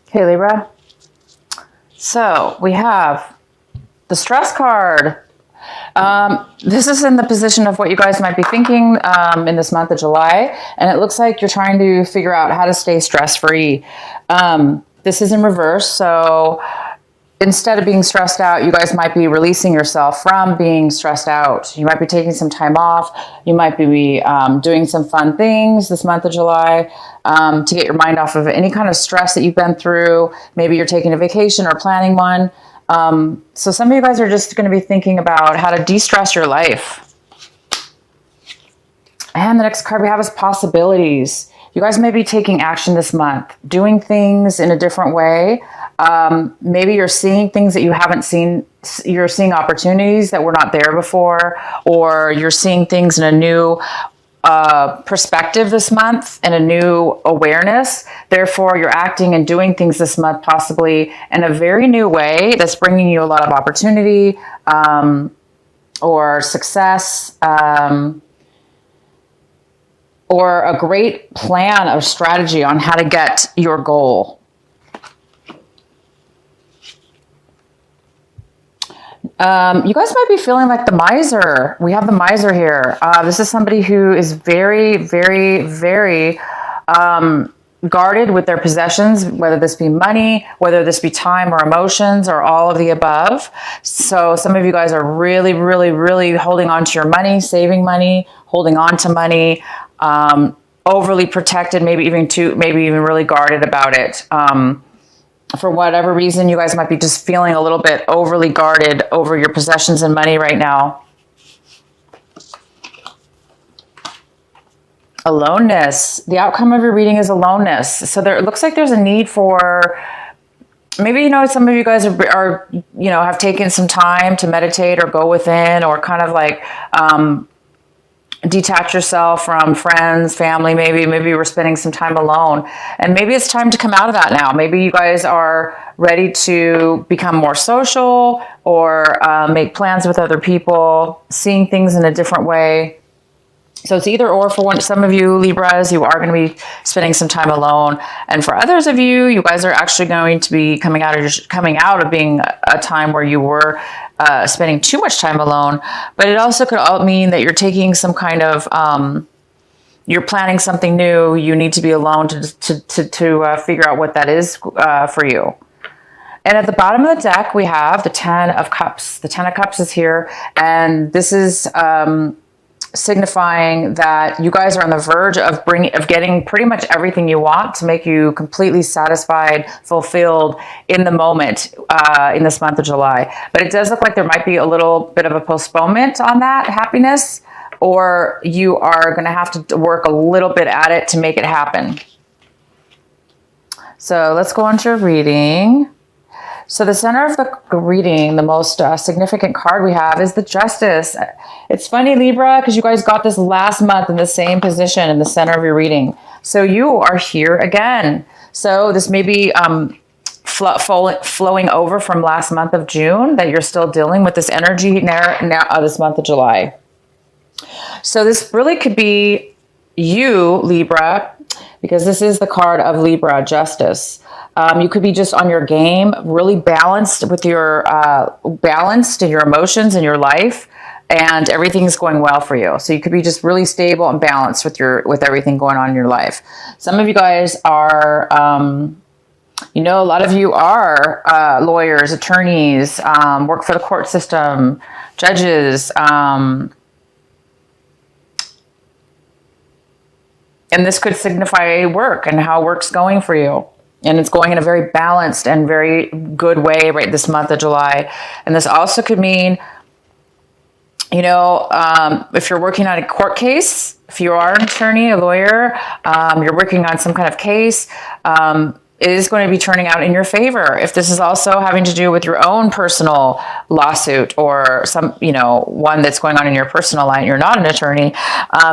Okay, Libra. So we have the stress card. This is in the position of what you guys might be thinking in this month of July. And it looks like you're trying to figure out how to stay stress-free. This is in reverse. So instead of being stressed out, you guys might be releasing yourself from being stressed out. You might be taking some time off. You might be doing some fun things this month of July to get your mind off of any kind of stress that you've been through. Maybe you're taking a vacation or planning one. So some of you guys are just going to be thinking about how to de-stress your life. And the next card we have is possibilities. You guys may be taking action this month, doing things in a different way. Maybe you're seeing things that you haven't seen. You're seeing opportunities that were not there before, or you're seeing things in a new perspective this month and a new awareness. Therefore, you're acting and doing things this month possibly in a very new way that's bringing you a lot of opportunity or success or a great plan of strategy on how to get your goal. You guys might be feeling like the miser. We have the miser here. This is somebody who is very, very, very guarded with their possessions, whether this be money, whether this be time or emotions or all of the above. So some of you guys are really, really, really holding on to your money, saving money, holding on to money, overly protected, maybe even really guarded about it. For whatever reason, you guys might be just feeling a little bit overly guarded over your possessions and money right now. Aloneness. The outcome of your reading is aloneness. So it looks like there's a need for, maybe, some of you guys are have taken some time to meditate or go within or kind of like, detach yourself from friends, family, maybe you were spending some time alone, and maybe it's time to come out of that now. Maybe you guys are ready to become more social or make plans with other people, seeing things in a different way. So it's either or for some of you Libras, you are going to be spending some time alone. And for others of you, you guys are actually going to be coming out of being a time where you were spending too much time alone. But it also could all mean that you're taking some kind of, you're planning something new. You need to be alone to figure out what that is for you. And at the bottom of the deck, we have the 10 of Cups. The 10 of Cups is here. And this is signifying that you guys are on the verge of getting pretty much everything you want to make you completely satisfied, fulfilled in the moment in this month of July. But it does look like there might be a little bit of a postponement on that happiness, or you are going to have to work a little bit at it to make it happen. So let's go on to your reading. So the center of the reading, the most significant card we have is the Justice. It's funny, Libra, because you guys got this last month in the same position in the center of your reading. So you are here again. So this may be flowing over from last month of June, that you're still dealing with this energy now this month of July. So this really could be you, Libra, because this is the card of Libra, Justice. You could be just on your game, really balanced with your balanced in your emotions in your life, and everything's going well for you. So you could be just really stable and balanced with everything going on in your life. Some of you guys are, a lot of you are lawyers, attorneys, work for the court system, judges, and this could signify work and how work's going for you. And it's going in a very balanced and very good way right this month of July. And this also could mean, if you're working on a court case, if you are an attorney, a lawyer, you're working on some kind of case, it is going to be turning out in your favor. If this is also having to do with your own personal lawsuit or some, one that's going on in your personal line, you're not an attorney,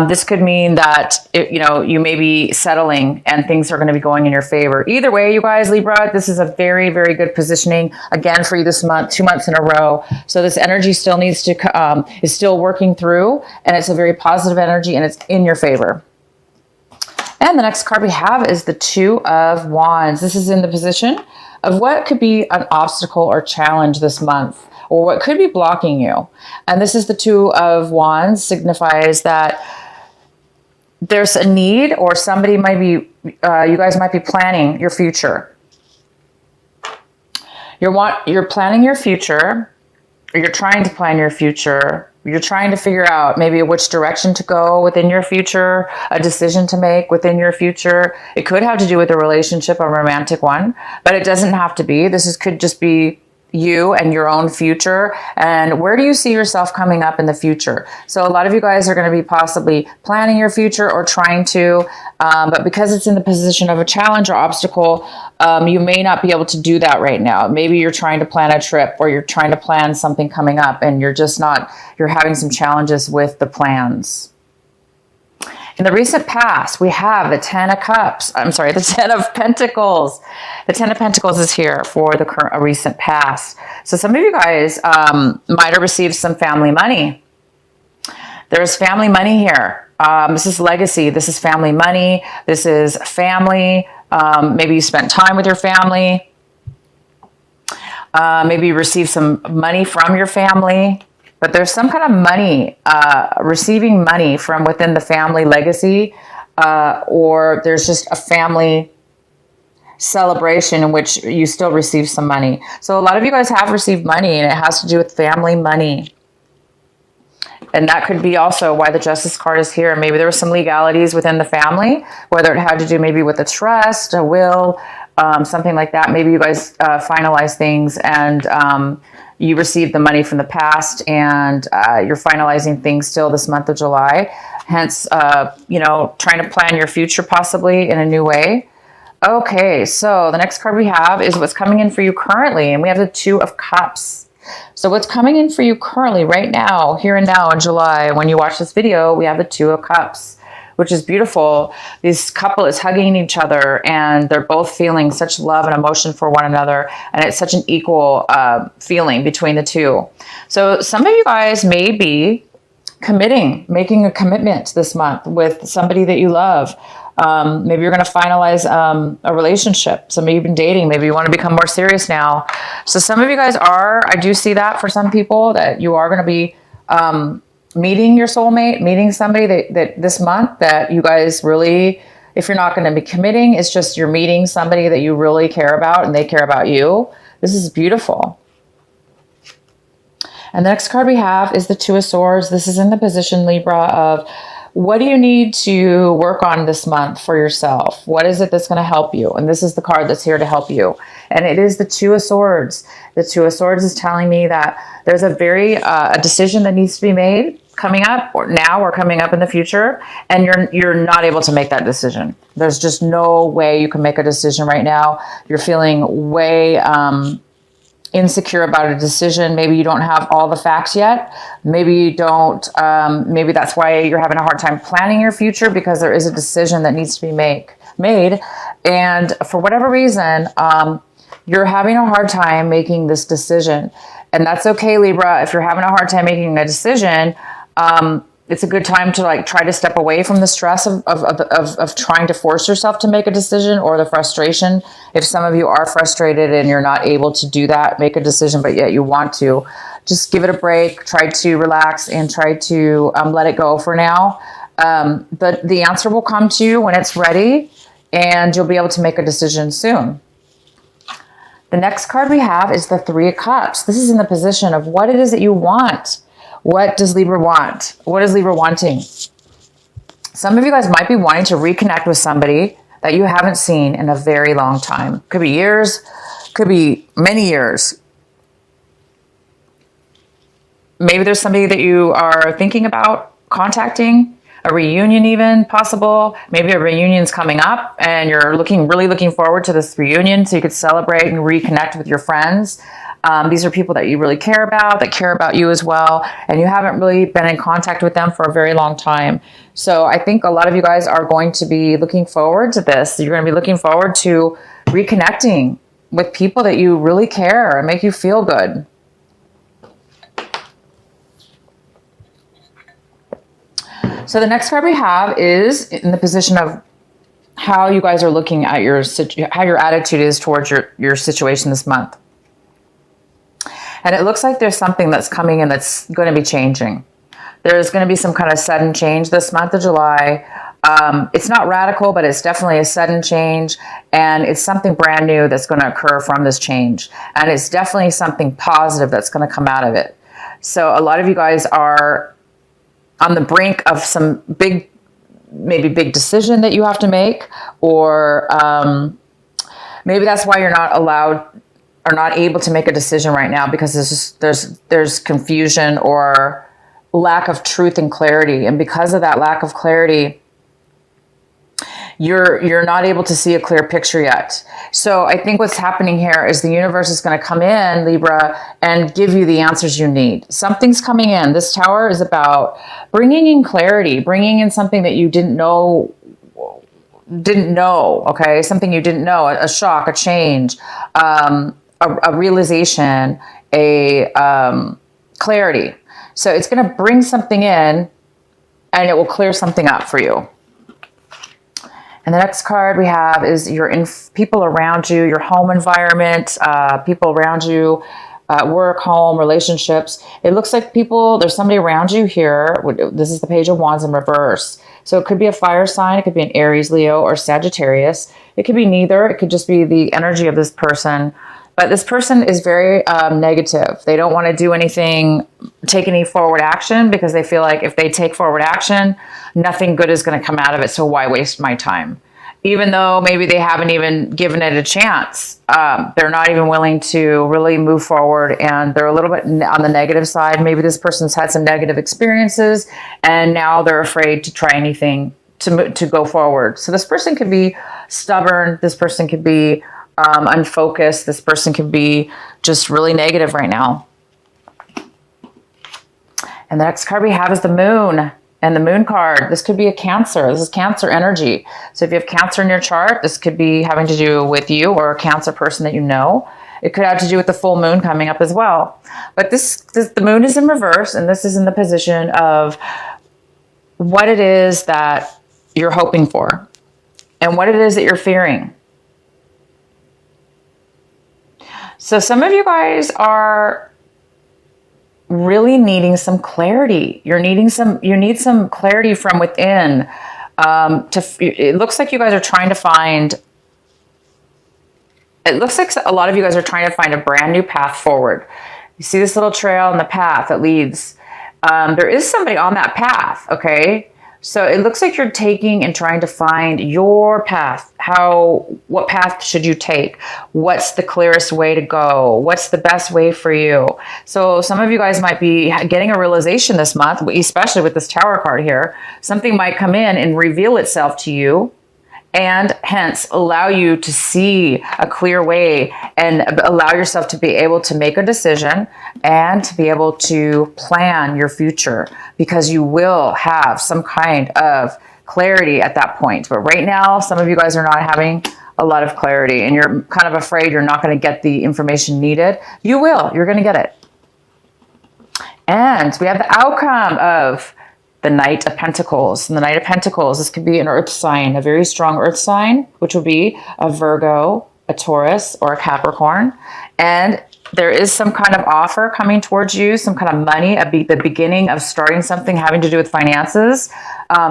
this could mean that, you may be settling and things are going to be going in your favor. Either way, you guys, Libra, this is a very, very good positioning again for you this month, 2 months in a row. So this energy still needs to, is still working through, and it's a very positive energy and it's in your favor. And the next card we have is the Two of Wands. This is in the position of what could be an obstacle or challenge this month, or what could be blocking you. And this is the Two of Wands, signifies that there's a need, or somebody might be, you guys might be planning your future. You're planning your future, or you're trying to plan your future. You're trying to figure out maybe which direction to go within your future, a decision to make within your future. It could have to do with a relationship, a romantic one, but it doesn't have to be. Could just be you and your own future, and where do you see yourself coming up in the future. So a lot of you guys are going to be possibly planning your future or trying to, but because it's in the position of a challenge or obstacle, you may not be able to do that right now. Maybe you're trying to plan a trip, or you're trying to plan something coming up, and you're having some challenges with the plans. In the recent past, we have the Ten of Cups. I'm sorry, the Ten of Pentacles. The Ten of Pentacles is here for the recent past. So some of you guys might have received some family money. There's family money here. This is legacy. This is family money. This is family. Maybe you spent time with your family. Maybe you received some money from your family. But there's some kind of money, receiving money from within the family legacy, or there's just a family celebration in which you still receive some money. So a lot of you guys have received money, and it has to do with family money. And that could be also why the Justice card is here. Maybe there were some legalities within the family, whether it had to do maybe with a trust, a will, something like that. Maybe you guys finalize things, and you received the money from the past, and you're finalizing things still this month of July. Hence, trying to plan your future possibly in a new way. Okay, so the next card we have is what's coming in for you currently, and we have the Two of Cups. So what's coming in for you currently, right now, here and now in July, when you watch this video, we have the Two of Cups, which is beautiful. This couple is hugging each other, and they're both feeling such love and emotion for one another, and it's such an equal feeling between the two. So some of you guys may be making a commitment this month with somebody that you love. Maybe you're going to finalize a relationship. Some of you have been dating. Maybe you want to become more serious now. So some of you guys I do see that for some people, that you are going to be meeting your soulmate, meeting somebody that this month that you guys really, if you're not going to be committing, it's just you're meeting somebody that you really care about and they care about you. This is beautiful. And the next card we have is the Two of Swords. This is in the position, Libra, of what do you need to work on this month for yourself? What is it that's going to help you? And this is the card that's here to help you. And it is the Two of Swords. The Two of Swords is telling me that there's a decision that needs to be made coming up, or now, or coming up in the future, and you're not able to make that decision. There's just no way you can make a decision right now. You're feeling way insecure about a decision. Maybe you don't have all the facts yet. Maybe you don't. Maybe that's why you're having a hard time planning your future, because there is a decision that needs to be made. And for whatever reason, you're having a hard time making this decision. And that's okay, Libra. If you're having a hard time making a decision, it's a good time to try to step away from the stress of trying to force yourself to make a decision, or the frustration. If some of you are frustrated and you're not able to do that, make a decision, but yet you want to, just give it a break, try to relax, and try to let it go for now. But the answer will come to you when it's ready, and you'll be able to make a decision soon. The next card we have is the Three of Cups. This is in the position of what it is that you want. What does Libra want? What is Libra wanting? Some of you guys might be wanting to reconnect with somebody that you haven't seen in a very long time. Could be years, could be many years. Maybe there's somebody that you are thinking about contacting, a reunion even possible. Maybe a reunion's coming up and you're really looking forward to this reunion so you could celebrate and reconnect with your friends. These are people that you really care about, that care about you as well, and you haven't really been in contact with them for a very long time. So I think a lot of you guys are going to be looking forward to this. You're going to be looking forward to reconnecting with people that you really care and make you feel good. So the next card we have is in the position of how you guys are looking at how your attitude is towards your situation this month. And it looks like there's something that's coming in that's going to be changing. There's going to be some kind of sudden change this month of July. It's not radical, but it's definitely a sudden change. And it's something brand new that's going to occur from this change. And it's definitely something positive that's going to come out of it. So a lot of you guys are on the brink of some maybe big decision that you have to make, or maybe that's why you're not allowed or not able to make a decision right now, because there's confusion or lack of truth and clarity. And because of that lack of clarity, you're not able to see a clear picture yet. So I think what's happening here is the universe is going to come in, Libra, and give you the answers you need. Something's coming in. This Tower is about bringing in clarity, bringing in something that you didn't know, okay? Something you didn't know, a shock, a change, a realization, clarity. So it's going to bring something in, and it will clear something up for you. And the next card we have is people around you, your home environment, people around you, work, home, relationships. It looks like there's somebody around you here. This is the Page of Wands in reverse. So it could be a fire sign. It could be an Aries, Leo, or Sagittarius. It could be neither. It could just be the energy of this person. But this person is very negative. They don't want to do anything, take any forward action, because they feel like if they take forward action, nothing good is going to come out of it. So why waste my time? Even though maybe they haven't even given it a chance. They're not even willing to really move forward, and they're a little bit on the negative side. Maybe this person's had some negative experiences, and now they're afraid to try anything to go forward. So this person could be stubborn. This person could be unfocused. This person can be just really negative right now. And the next card we have is the Moon. And the Moon card, this could be a Cancer. This is Cancer energy. So if you have Cancer in your chart, this could be having to do with you or a Cancer person that you know. It could have to do with the full moon coming up as well. But the Moon is in reverse, and this is in the position of what it is that you're hoping for and what it is that you're fearing. So some of you guys are really needing some clarity. You need some clarity from within. It looks like you guys are trying to find, it looks like a lot of you guys are trying to find a brand new path forward. You see this little trail in the path that leads. There is somebody on that path, okay? So it looks like you're taking and trying to find your path. What path should you take? What's the clearest way to go? What's the best way for you? So some of you guys might be getting a realization this month, especially with this Tower card here. Something might come in and reveal itself to you, and hence allow you to see a clear way and allow yourself to be able to make a decision and to be able to plan your future, because you will have some kind of clarity at that point. But right now, some of you guys are not having a lot of clarity, and you're kind of afraid you're not going to get the information needed. You will. You're going to get it. And we have the outcome of the Knight of Pentacles. And the Knight of Pentacles, this could be an earth sign, a very strong earth sign, which would be a Virgo, a Taurus, or a Capricorn. And there is some kind of offer coming towards you, some kind of money, the beginning of starting something having to do with finances,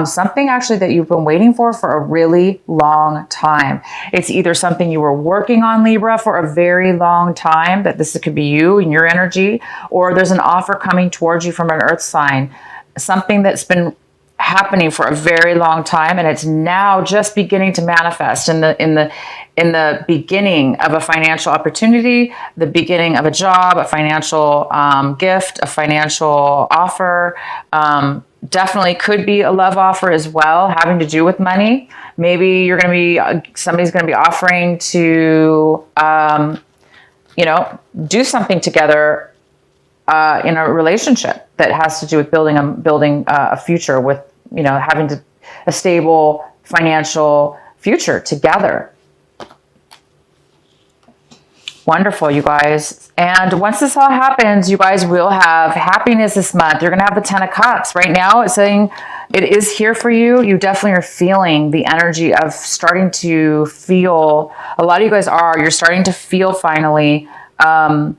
something actually that you've been waiting for a really long time. It's either something you were working on, Libra, for a very long time, that this could be you and your energy, or there's an offer coming towards you from an earth sign, something that's been happening for a very long time, and it's now just beginning to manifest in the beginning of a financial opportunity, the beginning of a job, a financial gift, a financial offer. Definitely could be a love offer as well, having to do with money. Maybe somebody's going to be offering to do something together in a relationship that has to do with building a future with, having a stable financial future together. Wonderful, you guys. And once this all happens, you guys will have happiness this month. You're going to have the Ten of Cups. Right now, it's saying It is here for you. You definitely are feeling the energy of starting to feel, a lot of you guys you're starting to feel finally a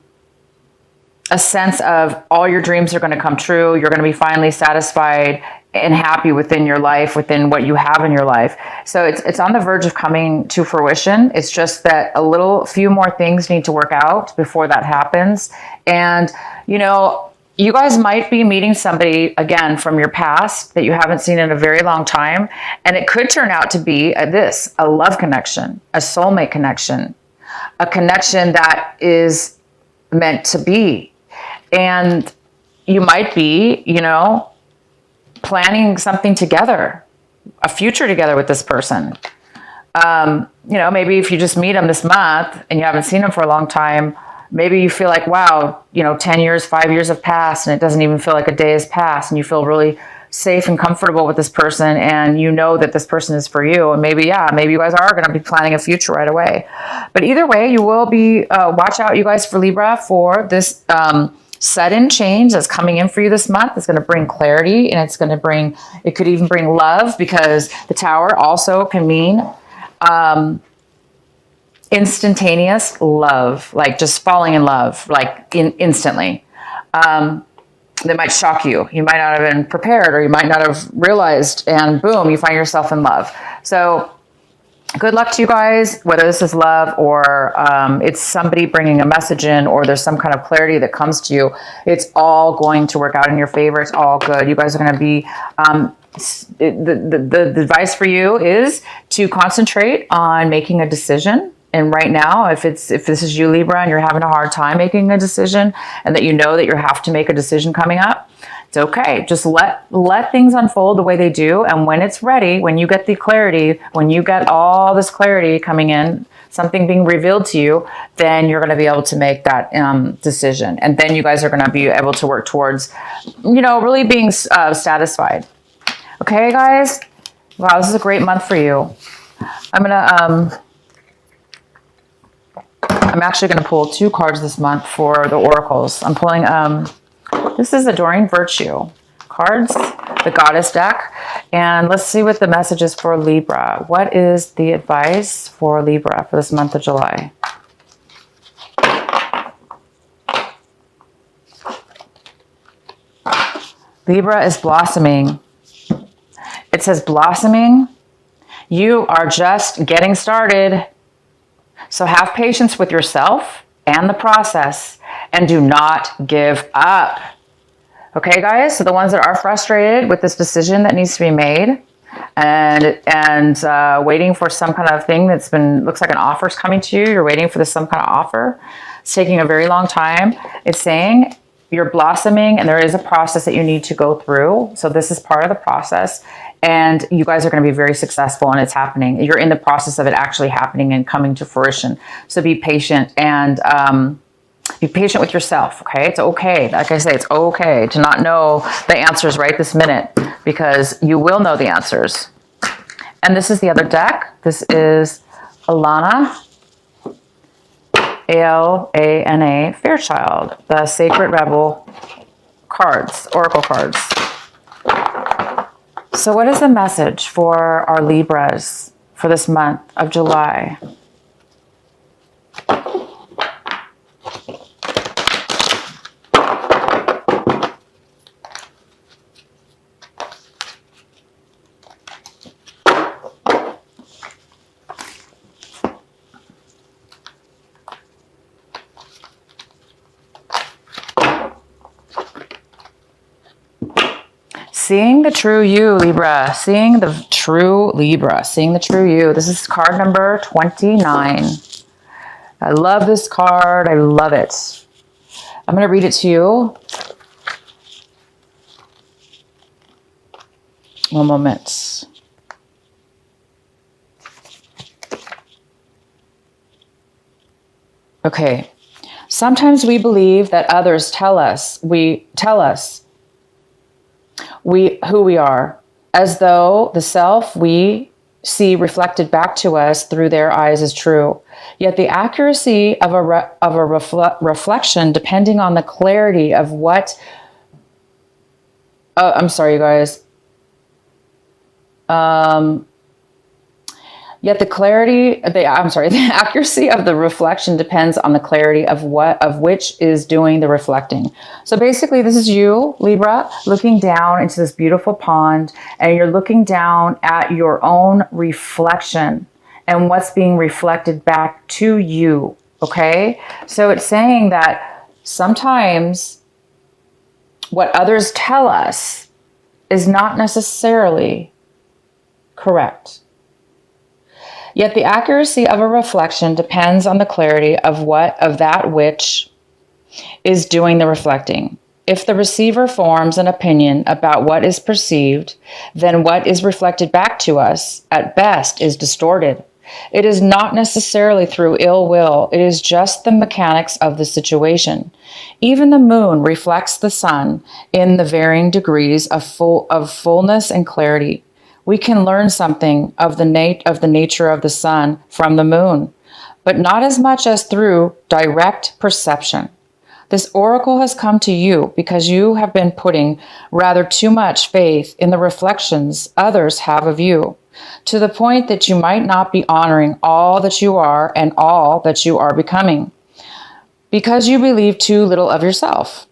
sense of all your dreams are going to come true. You're going to be finally satisfied and happy within your life, within what you have in your life. So it's on the verge of coming to fruition. It's just that a few more things need to work out before that happens. And, you know, you guys might be meeting somebody again from your past that you haven't seen in a very long time. And it could turn out to be a love connection, a soulmate connection, a connection that is meant to be. And you might be, you know, planning something together, a future together with this person. You know, maybe if you just meet them this month and you haven't seen them for a long time, maybe you feel like, wow, you know, 10 years, 5 years have passed and it doesn't even feel like a day has passed, and you feel really safe and comfortable with this person, and you know that this person is for you. And maybe you guys are going to be planning a future right away. But either way, you will be, watch out, you guys, for Libra, for this sudden change that's coming in for you this month. It's going to bring clarity, and it could even bring love, because the Tower also can mean instantaneous love, like just falling in love, like instantly. That might shock you. You might not have been prepared, or you might not have realized, and boom, you find yourself in love. So good luck to you guys, whether this is love or it's somebody bringing a message in, or there's some kind of clarity that comes to you. It's all going to work out in your favor. It's all good. You guys are going to be, the advice for you is to concentrate on making a decision. And right now, if this is you, Libra, and you're having a hard time making a decision, and that you know that you have to make a decision coming up, it's okay. Just let things unfold the way they do. And when it's ready, when you get the clarity, when you get all this clarity coming in, something being revealed to you, then you're going to be able to make that decision. And then you guys are going to be able to work towards, you know, really being satisfied. Okay, guys? Wow, this is a great month for you. I'm actually going to pull 2 cards this month for the oracles. I'm pulling, this is Adoring Virtue cards, the Goddess deck. And let's see what the message is for Libra. What is the advice for Libra for this month of July? Libra is blossoming. It says blossoming. You are just getting started. So have patience with yourself and the process, and do not give up. Okay, guys? So the ones that are frustrated with this decision that needs to be made, and waiting for some kind of thing looks like an offer's coming to you. You're waiting for some kind of offer. It's taking a very long time. It's saying you're blossoming, and there is a process that you need to go through. So this is part of the process. And you guys are going to be very successful, and it's happening. You're in the process of it actually happening and coming to fruition. So be patient, and be patient with yourself, okay? It's okay. Like I say, it's okay to not know the answers right this minute, because you will know the answers. And this is the other deck. This is Alana, Alana Fairchild, the Sacred Rebel cards, Oracle cards. So what is the message for our Libras for this month of July? Seeing the true you, Libra. Seeing the true Libra. Seeing the true you. This is card number 29. I love this card. I love it. I'm going to read it to you. One moment. Okay. Sometimes we believe that others tell us who we are, as though the self we see reflected back to us through their eyes is true. Yet the accuracy of a reflection, depending on the clarity of what... I'm sorry, you guys. Yet the accuracy of the reflection depends on the clarity of which is doing the reflecting. So basically, this is you, Libra, looking down into this beautiful pond, and you're looking down at your own reflection and what's being reflected back to you. Okay? So it's saying that sometimes what others tell us is not necessarily correct. Yet the accuracy of a reflection depends on the clarity of that which is doing the reflecting. If the receiver forms an opinion about what is perceived, then what is reflected back to us, at best, is distorted. It is not necessarily through ill will, it is just the mechanics of the situation. Even the moon reflects the sun in the varying degrees of fullness and clarity. We can learn something of the nature of the sun from the moon, but not as much as through direct perception. This oracle has come to you because you have been putting rather too much faith in the reflections others have of you, to the point that you might not be honoring all that you are and all that you are becoming, because you believe too little of yourself.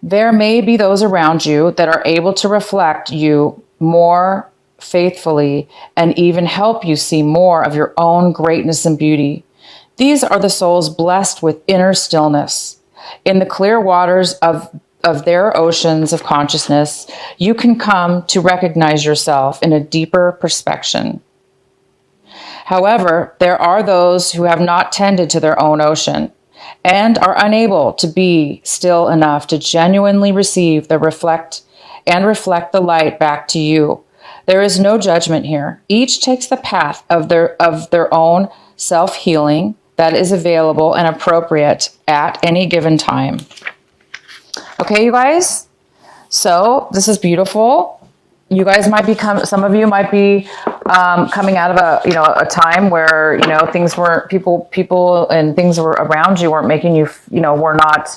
There may be those around you that are able to reflect you more faithfully and even help you see more of your own greatness and beauty. These are the souls blessed with inner stillness. In the clear waters of their oceans of consciousness, you can come to recognize yourself in a deeper perspective. However, there are those who have not tended to their own ocean and are unable to be still enough to genuinely receive reflect the light back to you. There is no judgment here. Each takes the path of their own self-healing that is available and appropriate at any given time. Okay, you guys? So this is beautiful. You guys might some of you might be coming out of a time where, things were, people and things were around you weren't making you, were not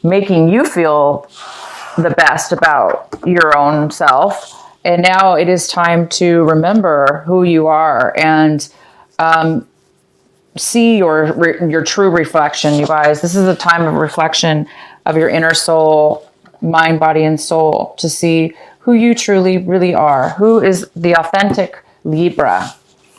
making you feel the best about your own self. And now it is time to remember who you are and see your true reflection, you guys. This is a time of reflection of your inner soul, mind, body, and soul, to see who you truly, really are. Who is the authentic Libra?